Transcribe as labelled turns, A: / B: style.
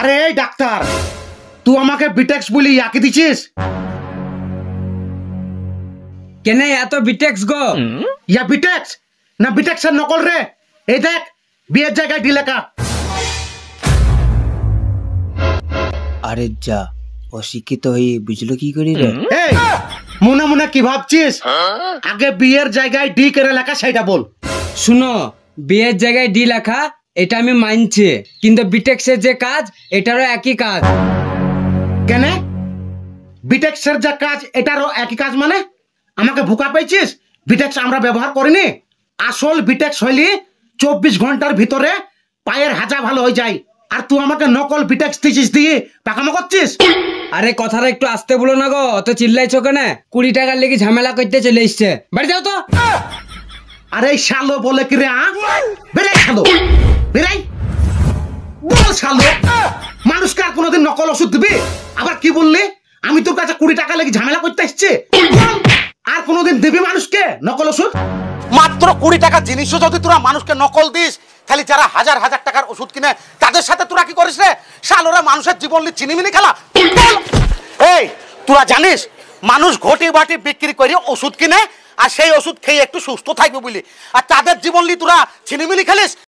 A: আরে এই ডাক্তার, তুই আমাকে বিটেক্স বলি ইয়াকে দিছিস?
B: কেনে এত বিটেক্স গো?
A: ইয়া বিটেক্স না বিটেক্সের নকল রে? এই দেখ বিয়ের জায়গায় ডি লেখা।
B: আরে যা, অশিক্ষিত হয়ে বুঝলো কি করি রে?
A: এই মনে মনে কি ভাবছিস? আগে বিয়ের জায়গায় ডি করে লেখা সেটা বল।
B: শুনো, বিয়ের জায়গায় ডি লেখা এটা আমি মানছি, কিন্তু বিটেক্সের যে কাজ এটারও একই কাজ।
A: কেন বিটেক্সের যা কাজ এটারও একই কাজ? মানে আমাকে ভুকা পেয়েছিস? বিটেক্স আমরা ব্যবহার করিনি। আসল বিটেক্স হইলি 24 ঘন্টার ভিতরে পায়ের হাজা ভালো হয়ে যায়, আর তুই আমাকে নকল বিটেক্স দিছিস দিয়ে পাকামো করছিস।
B: আরে কথাটা একটু আসতে বলো না গো, অত চিল্লাইছো কেন? 20 টাকার লেগে ঝামেলা করতে চলে এসছে, বাড়ি যাও তো।
A: আরে শালো বলে কি রে? বেরাই শালো, বেরাই বল শালো। মানুষকে আর কোনোদিন নকল ওষুধ দিবি? আবার কি বললি? আমি তোর কাছে 20 টাকা লেগে ঝামেলা করতে এসছি? আর কোনোদিন দিবি মানুষকে নকল ওষুধ? মাত্র 20 টাকা জিনিসও যদি তোরা মানুষকে নকল দিস, তাহলে যারা হাজার হাজার টাকার ওষুধ কিনে তাদের সাথে তোরা কি করিস রে? শালোরা মানুষের জীবন নিয়ে চিনিমিনি খেলা। এই তোরা জানিস মানুষ ঘটি বাটি বিক্রি করে ওষুধ কিনে, আর সেই ওষুধ খেয়ে একটু সুস্থ থাকবে বলি, আর তাদের জীবন নিয়ে তোরা চিনিমিনি খেলিস?